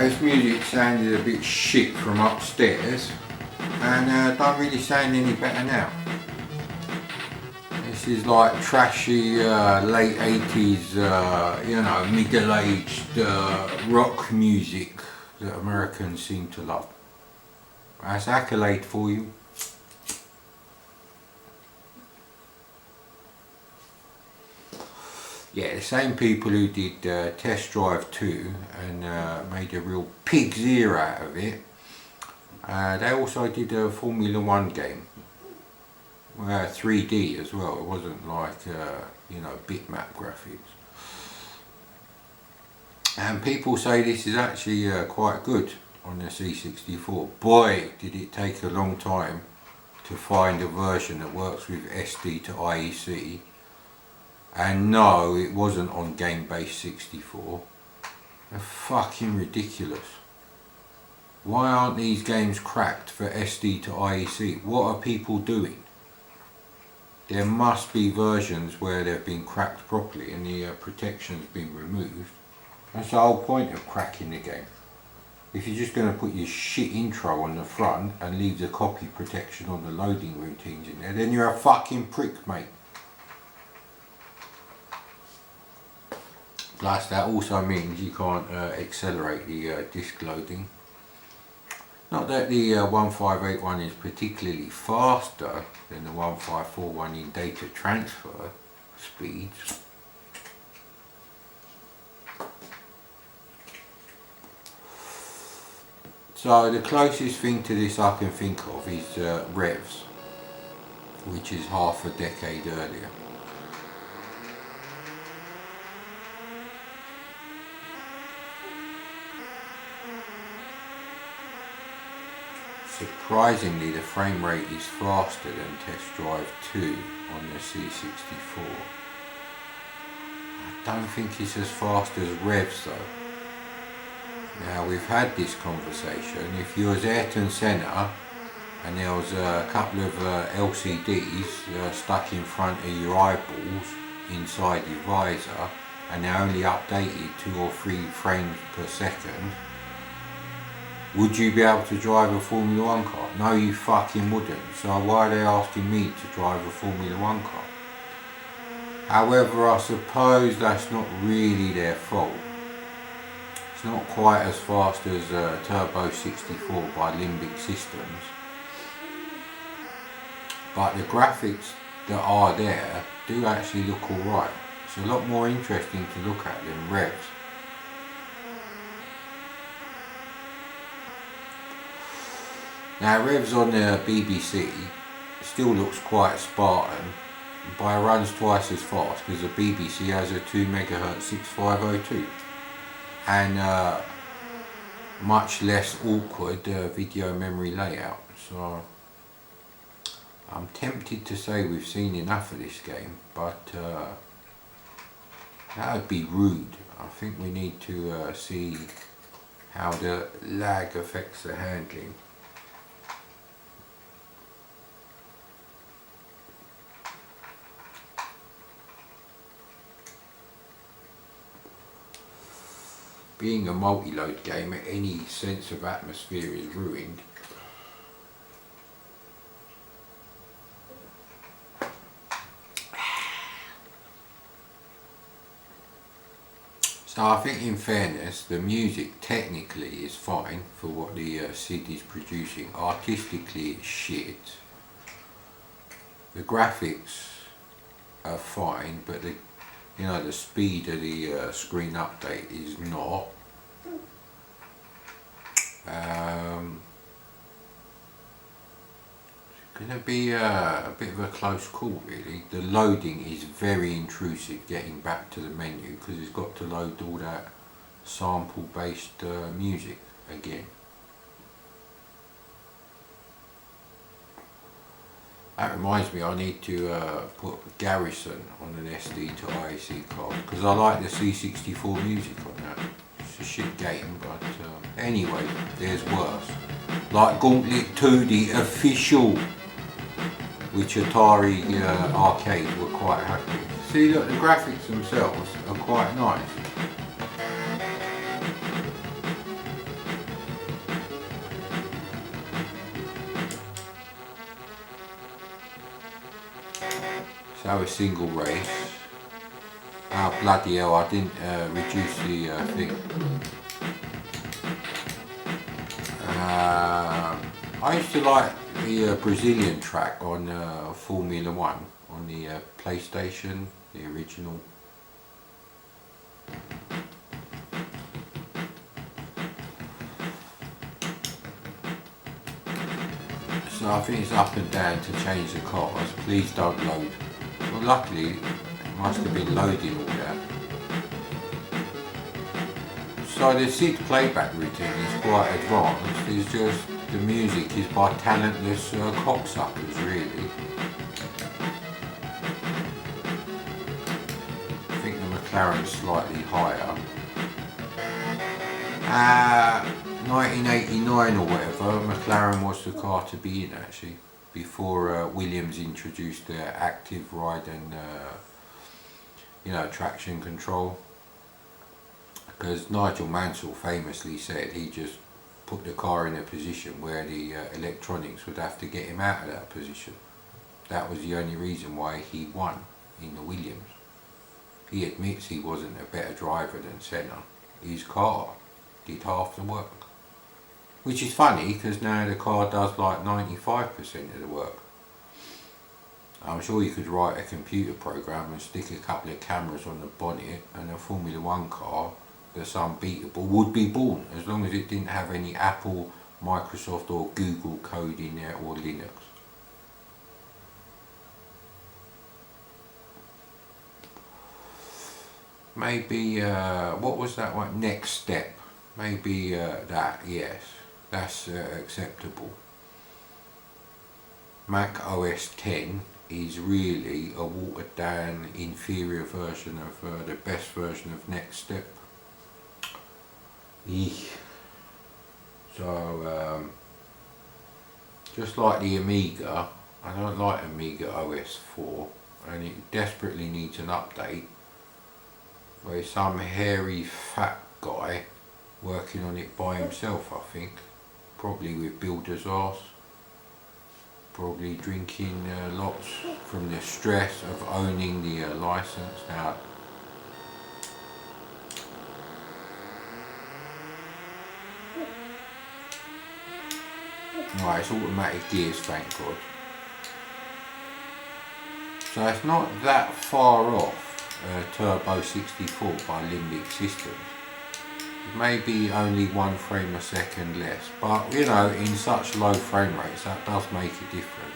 This music sounded a bit shit from upstairs and don't really sound any better now. This is like trashy late 80s, you know, middle-aged rock music that Americans seem to love. That's Accolade for you. Yeah, the same people who did Test Drive 2 and made a real pig's ear out of it, they also did a Formula 1 game. 3D as well, it wasn't like, you know, bitmap graphics. And people say this is actually quite good on the C64. Boy, did it take a long time to find a version that works with SD to IEC. And no, it wasn't on game-based 64. They're fucking ridiculous. Why aren't these games cracked for SD to IEC? What are people doing? There must be versions where they've been cracked properly and the protection's been removed. That's the whole point of cracking the game. If you're just going to put your shit intro on the front and leave the copy protection on the loading routines in there, then you're a fucking prick, mate. Plus that also means you can't accelerate the disk loading. Not that the 1581 is particularly faster than the 1541 in data transfer speeds. So the closest thing to this I can think of is Revs, which is half a decade earlier. Surprisingly, the frame rate is faster than Test Drive 2 on the C64. I don't think it's as fast as Revs though. Now, we've had this conversation. If you was Ayrton Senna and there was a couple of LCDs stuck in front of your eyeballs inside your visor and they're only updated 2 or 3 frames per second, would you be able to drive a Formula 1 car? No, you fucking wouldn't. So why are they asking me to drive a Formula 1 car? However, I suppose that's not really their fault. It's not quite as fast as Turbo 64 by Limbic Systems. But the graphics that are there do actually look alright. It's a lot more interesting to look at than Revs. Now Revs on the BBC still looks quite Spartan, but it runs twice as fast because the BBC has a 2 MHz 6502 and much less awkward video memory layout. So I'm tempted to say we've seen enough of this game, but that would be rude. I think we need to see how the lag affects the handling. Being a multi-load game, any sense of atmosphere is ruined. So I think in fairness, the music technically is fine for what the SID is producing. Artistically it's shit. The graphics are fine, but the speed of the screen update is not. It's going to be a bit of a close call really. The loading is very intrusive getting back to the menu because it's got to load all that sample based music again. That reminds me, I need to put Garrison on an SD to IEC card because I like the C64 music on that. It's a shit game, but anyway, there's worse. Like Gauntlet 2, the official, which Atari Arcade were quite happy with. See, look, the graphics themselves are quite nice. go a single race. Oh bloody hell, I didn't reduce the thing. I used to like the Brazilian track on Formula 1 on the PlayStation, the original. So I think it's up and down to change the cars. Please don't load. Well, luckily it must have been loading all that. So the SID playback routine is quite advanced. It's just the music is by talentless cocksuckers, really. I think the McLaren's slightly higher. 1989 or whatever, McLaren was the car to be in actually, before Williams introduced their active ride and traction control. Because Nigel Mansell famously said he just put the car in a position where the electronics would have to get him out of that position. That was the only reason why he won in the Williams. He admits he wasn't a better driver than Senna. His car did half the work. Which is funny because now the car does like 95% of the work. I'm sure you could write a computer program and stick a couple of cameras on the bonnet and a Formula 1 car that's unbeatable would be born, as long as it didn't have any Apple, Microsoft or Google code in there or Linux. Maybe, what was that one? Next Step. Maybe that, yes. That's acceptable. Mac OS X is really a watered down, inferior version of the best version of Next Step. Eek. So, just like the Amiga, I don't like Amiga OS 4 and it desperately needs an update. Where some hairy fat guy working on it by himself, I think. Probably with builder's arse. Probably drinking lots from the stress of owning the license. Now, right, it's automatic gears, thank God. So it's not that far off Turbo 64 by Limbic Systems. Maybe only 1 frame a second less, but in such low frame rates that does make a difference.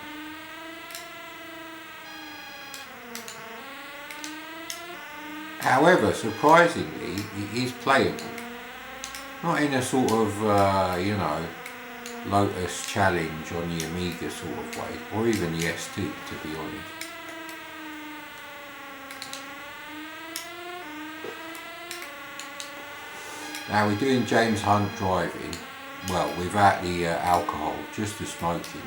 However, surprisingly, it is playable. Not in a sort of, Lotus Challenge on the Amiga sort of way, or even the ST, to be honest. Now we're doing James Hunt driving, well, without the alcohol, just the smoking.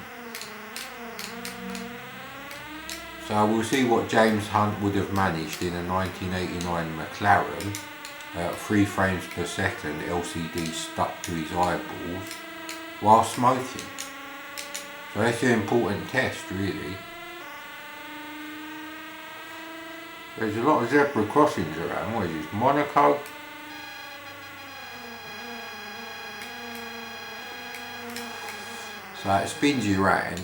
So we'll see what James Hunt would have managed in a 1989 McLaren, 3 frames per second LCD stuck to his eyeballs, while smoking. So that's an important test, really. There's a lot of zebra crossings around. What is this, Monaco? So it spins you around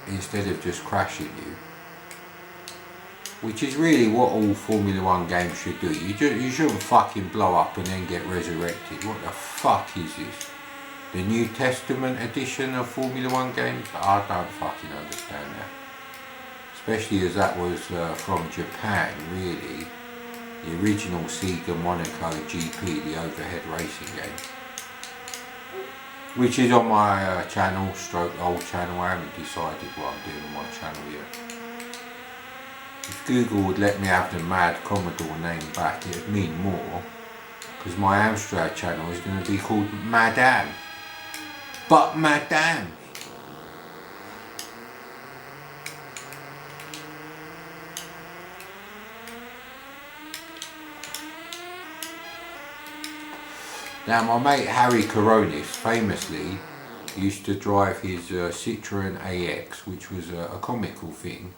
instead of just crashing you, which is really what all Formula 1 games should do. You shouldn't fucking blow up and then get resurrected. What the fuck is this? The New Testament edition of Formula 1 games? I don't fucking understand that. Especially as that was from Japan, really. The original Sega Monaco GP, the overhead racing game. Which is on my channel, stroke old channel. I haven't decided what I'm doing on my channel yet. If Google would let me have the Mad Commodore name back, it would mean more. Because my Amstrad channel is going to be called Madame. But Madame! Now my mate Harry Coronis famously used to drive his Citroen AX, which was a comical thing,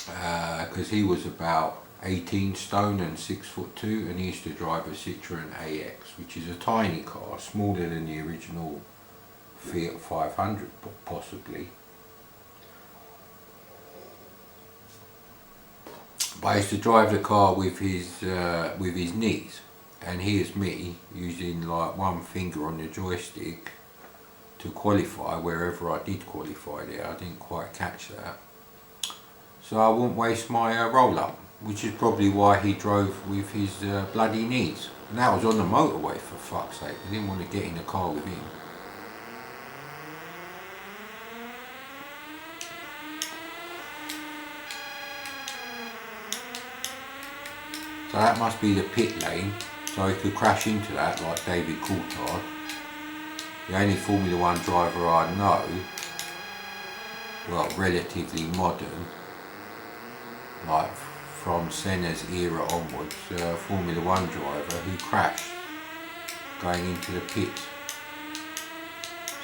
because he was about 18 stone and 6'2", and he used to drive a Citroen AX, which is a tiny car, smaller than the original Fiat 500 possibly. But I used to drive the car with his knees, and here's me using like one finger on the joystick to qualify wherever I did qualify there. I didn't quite catch that, so I wouldn't waste my roll up, which is probably why he drove with his bloody knees. And that was on the motorway, for fuck's sake. I didn't want to get in the car with him. So that must be the pit lane, so he could crash into that like David Coulthard. The only Formula 1 driver I know, well, relatively modern, like from Senna's era onwards, Formula 1 driver who crashed going into the pit.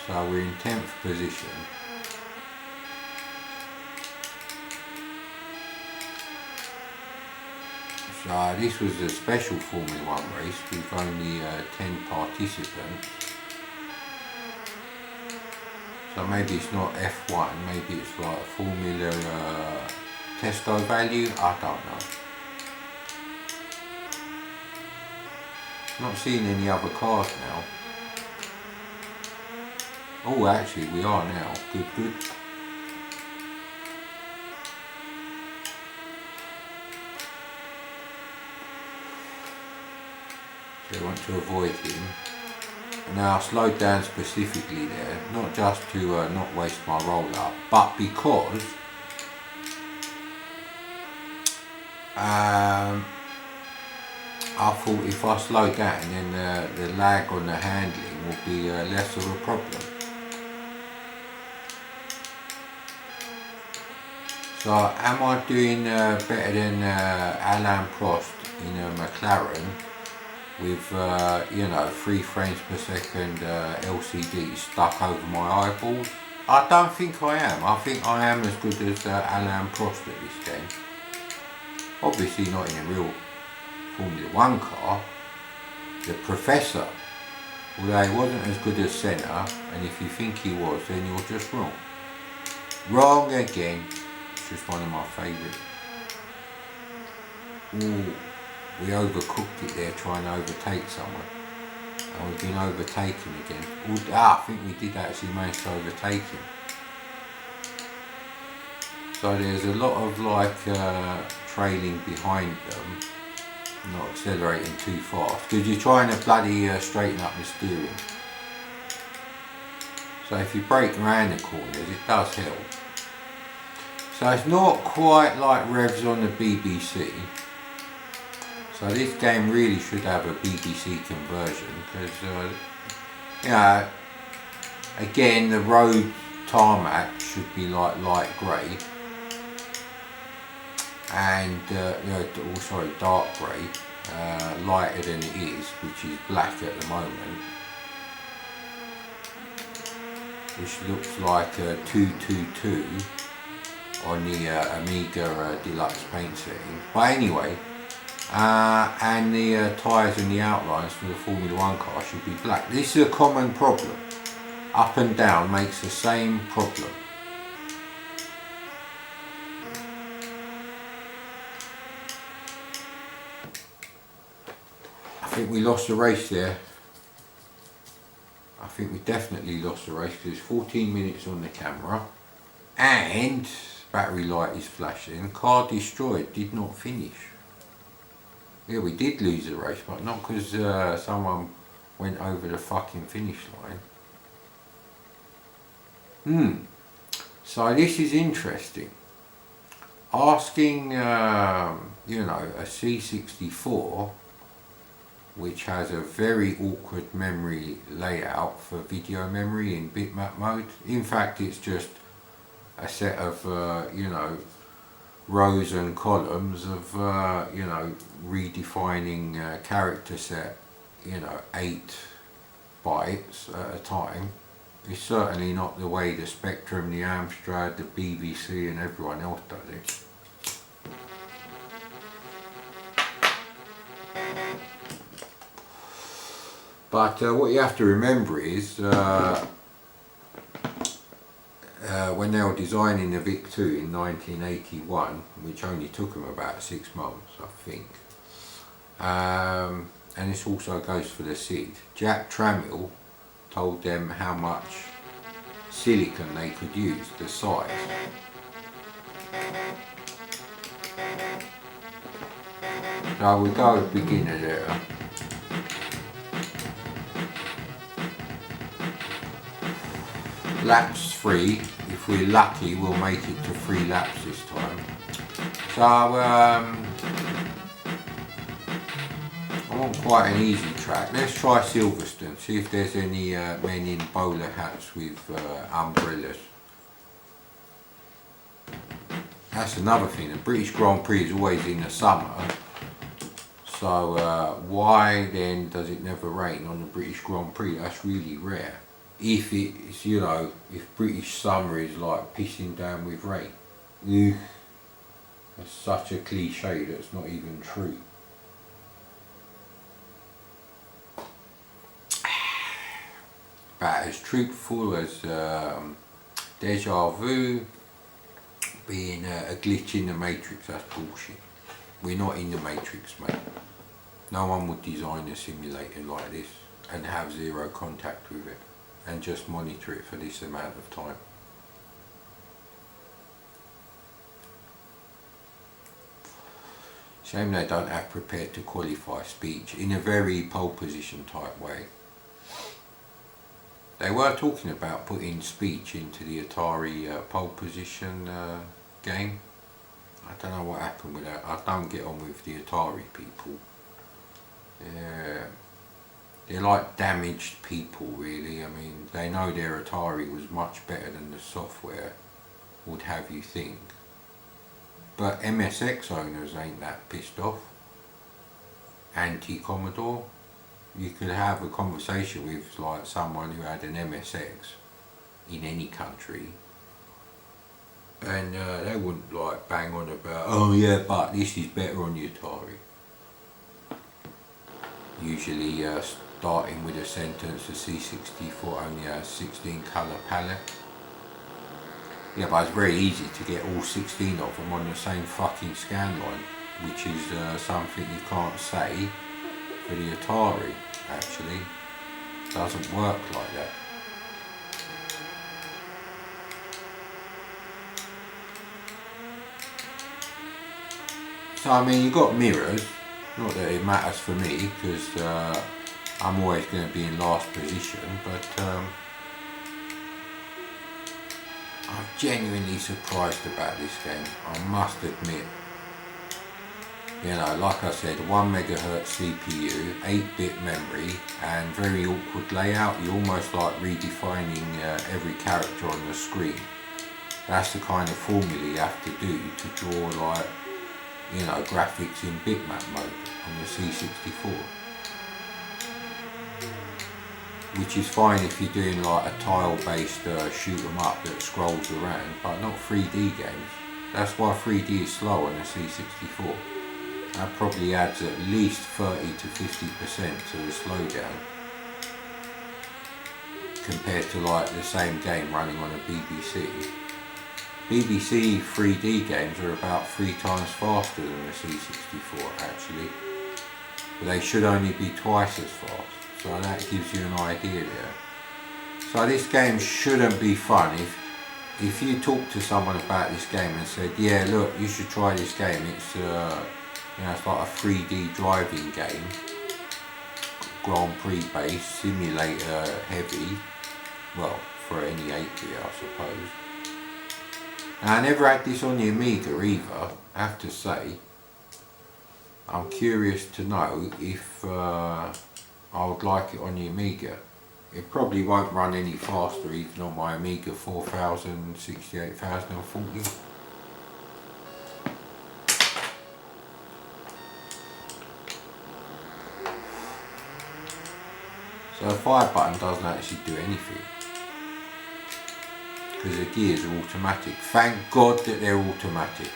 So we're in 10th position. So this was a special Formula 1 race with only 10 participants. So maybe it's not F1, maybe it's like Formula Testo value, I don't know. Not seeing any other cars now. Oh, actually we are now. Good, good. So I want to avoid him. Now I slowed down specifically there, not just to not waste my roll up, but because I thought if I slow down, then the lag on the handling will be less of a problem. So am I doing better than Alain Prost in a McLaren with you know, 3 frames per second LCD stuck over my eyeballs? I don't think I am. I think I am as good as Alain Prost at this game. Obviously not in a real Formula 1 car. The Professor, although he wasn't as good as Senna, and if you think he was, then you're just wrong. Wrong again. It's just one of my favourites. Ooh, we overcooked it there trying to overtake someone. And we've been overtaken again. Ooh, I think we did actually manage to overtake him. So there's a lot of like trailing behind them, not accelerating too fast, because you're trying to bloody straighten up the steering. So if you brake around the corners, it does help. So it's not quite like revs on the BBC. So this game really should have a BBC conversion, because you know, again, the road tarmac should be like light grey, and dark grey, lighter than it is, which is black at the moment, which looks like a 222 on the Amiga Deluxe paint setting. But anyway, and the tyres and the outlines for the Formula 1 car should be black. This is a common problem. Up and down makes the same problem. I think we lost the race there. I think we definitely lost the race, because it's 14 minutes on the camera and battery light is flashing. Car destroyed, did not finish. Yeah, we did lose the race, but not because someone went over the fucking finish line. So this is interesting. Asking, you know, a C64, which has a very awkward memory layout for video memory in bitmap mode. In fact, it's just a set of, you know, rows and columns of, you know, redefining character set, you know, 8 bytes at a time. It's certainly not the way the Spectrum, the Amstrad, the BBC and everyone else does it. But what you have to remember is when they were designing the VIC-2 in 1981, which only took them about 6 months, I think, and this also goes for the SID, Jack Tramiel told them how much silicon they could use, the size. So we go with beginner there. Laps 3, if we're lucky we'll make it to 3 laps this time. So I want quite an easy track. Let's try Silverstone, see if there's any men in bowler hats with umbrellas. That's another thing, the British Grand Prix is always in the summer, so why then does it never rain on the British Grand Prix? That's really rare. If it's, you know, if British summer is like pissing down with rain. Ugh. That's such a cliche that's not even true. About as truthful as Deja Vu being a glitch in the Matrix, that's bullshit. We're not in the Matrix, mate. No one would design a simulator like this and have zero contact with it and just monitor it for this amount of time. Shame they don't have prepared to qualify speech in a very pole position type way. They were talking about putting speech into the Atari pole position game. I don't know what happened with that. I don't get on with the Atari people. They're like damaged people, really. I mean, they know their Atari was much better than the software would have you think. But MSX owners ain't that pissed off. Anti-Commodore. You could have a conversation with like someone who had an MSX in any country, and they wouldn't like bang on about, oh yeah, but this is better on the Atari. Usually starting with a sentence, the C64 only has 16 colour palette. Yeah, but it's very easy to get all 16 of them on the same fucking scan line, which is something you can't say for the Atari. Actually, doesn't work like that. So I mean, you've got mirrors. Not that it matters for me, because I'm always going to be in last position, but I'm genuinely surprised about this game, I must admit. You know, like I said, 1 megahertz CPU, 8-bit memory, and very awkward layout. You're almost like redefining every character on the screen. That's the kind of formula you have to do to draw, like, you know, graphics in bitmap mode on the C64. Which is fine if you're doing like a tile-based shoot 'em up that scrolls around, but not 3D games. That's why 3D is slow on the C64. That probably adds at least 30 to 50% to the slowdown compared to like the same game running on a BBC. BBC 3D games are about 3 times faster than the C64 actually, but they should only be twice as fast, so that gives you an idea there. So this game shouldn't be fun. If you talk to someone about this game and said, yeah look, you should try this game, it's you know, it's like a 3D driving game, Grand Prix based, simulator heavy, well, for any 8-bit I suppose. Now, I never had this on the Amiga either, I have to say. I'm curious to know if I would like it on the Amiga. It probably won't run any faster even on my Amiga 4000, 68000 or 40. So the fire button doesn't actually do anything. because the gears are automatic. Thank God that they're automatic.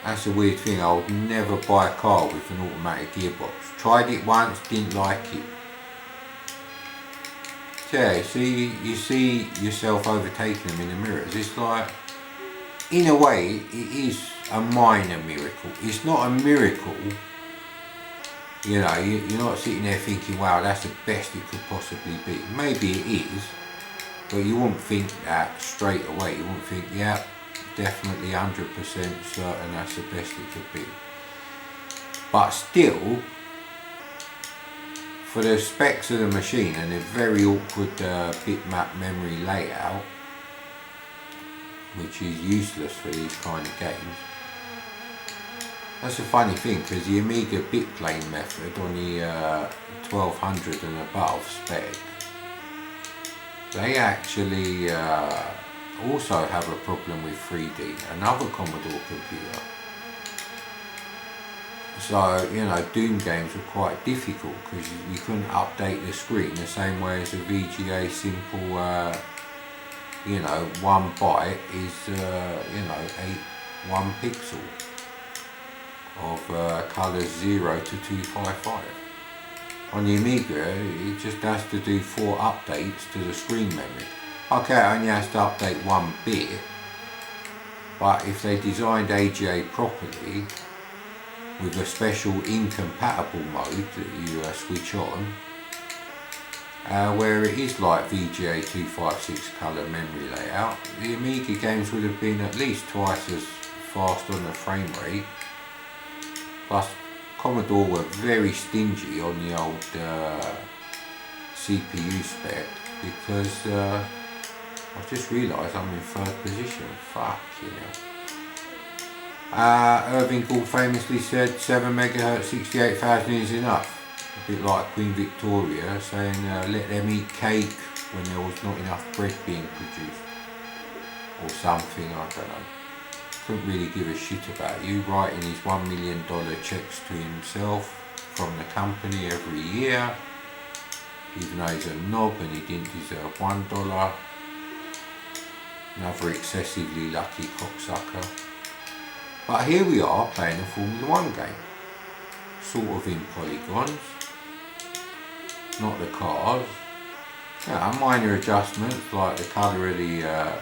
That's a weird thing. I would never buy a car with an automatic gearbox. Tried it once, didn't like it. So yeah, you see yourself overtaking them in the mirrors. It's like, in a way, it is a minor miracle. It's not a miracle. You know, you're not sitting there thinking, wow, that's the best it could possibly be. Maybe it is, but you wouldn't think that straight away. You wouldn't think, yeah, definitely 100% certain that's the best it could be. But still, for the specs of the machine and a very awkward bitmap memory layout, which is useless for these kind of games. That's a funny thing, because the Amiga bitplane method on the 1200 and above spec, they actually also have a problem with 3D, another Commodore computer. So, you know, Doom games were quite difficult because you couldn't update the screen the same way as a VGA simple, you know, 1 byte is, you know, 1 pixel of colours 0 to 255. On the Amiga, it just has to do 4 updates to the screen memory. Okay, it only has to update 1 bit, but if they designed AGA properly, with a special incompatible mode that you switch on, where it is like VGA 256 colour memory layout, the Amiga games would have been at least twice as fast on the frame rate. Plus, Commodore were very stingy on the old CPU spec, because I've just realised I'm in 3rd position. Fuck, you know. Irving Gould famously said 7 MHz 68,000 is enough. A bit like Queen Victoria saying let them eat cake when there was not enough bread being produced. Or something, I don't know. Couldn't really give a shit about you, writing his $1 million checks to himself from the company every year, even though he's a knob and he didn't deserve $1. Another excessively lucky cocksucker. But here we are playing a Formula 1 game, sort of in polygons, not the cars. Yeah, minor adjustments like the colour of the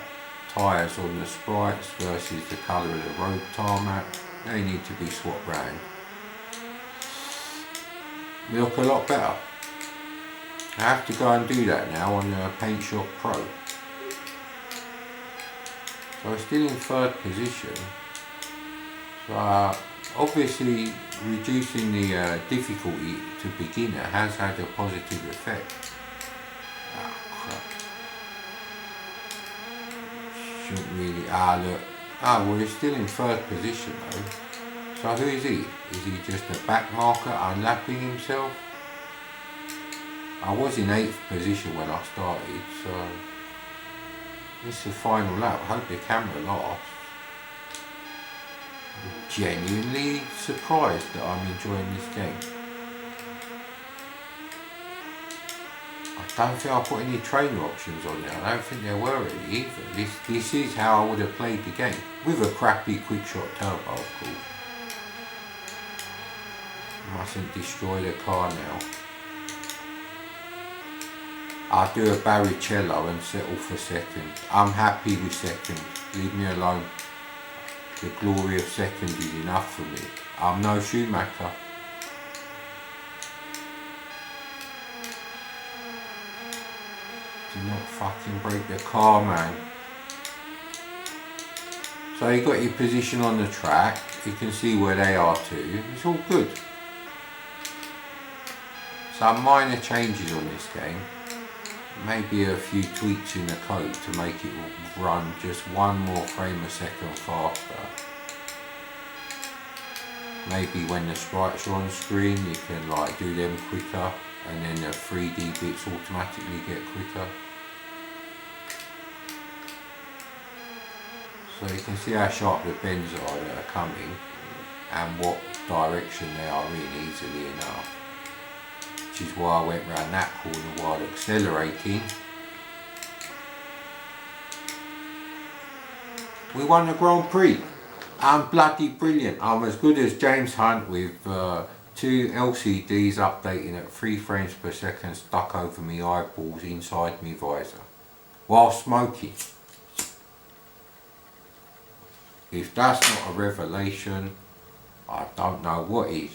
tyres on the sprites versus the colour of the road tarmac, they need to be swapped round. They look a lot better. I have to go and do that now on the Paint Shop Pro. So I'm still in 3rd position. Obviously reducing the difficulty to beginner has had a positive effect. Oh crap. Shouldn't really, look. Well, he's still in 3rd position though. So who is he? Is he just a back marker unlapping himself? I was in 8th position when I started, so this is the final lap. I hope the camera lasts. Genuinely surprised that I'm enjoying this game. I don't think I put any trainer options on there. I don't think there were any either. This is how I would have played the game, with a crappy quickshot turbo, of course. Mustn't destroy the car now. I'll do a Barrichello and settle for 2nd. I'm happy with 2nd. Leave me alone. The glory of 2nd is enough for me. I'm no Schumacher. Do not fucking break the car, man. So you got your position on the track. You can see where they are too. It's all good. Some minor changes on this game. Maybe a few tweaks in the code to make it run just 1 more frame a second faster. Maybe when the sprites are on screen you can like do them quicker, and then the 3D bits automatically get quicker. So you can see how sharp the bends are that are coming and what direction they are in easily enough. Which is why I went round that corner while accelerating. We won the Grand Prix. I'm bloody brilliant. I'm as good as James Hunt with 2 LCDs updating at 3 frames per second stuck over me eyeballs inside me visor while smoking. If that's not a revelation, I don't know what is.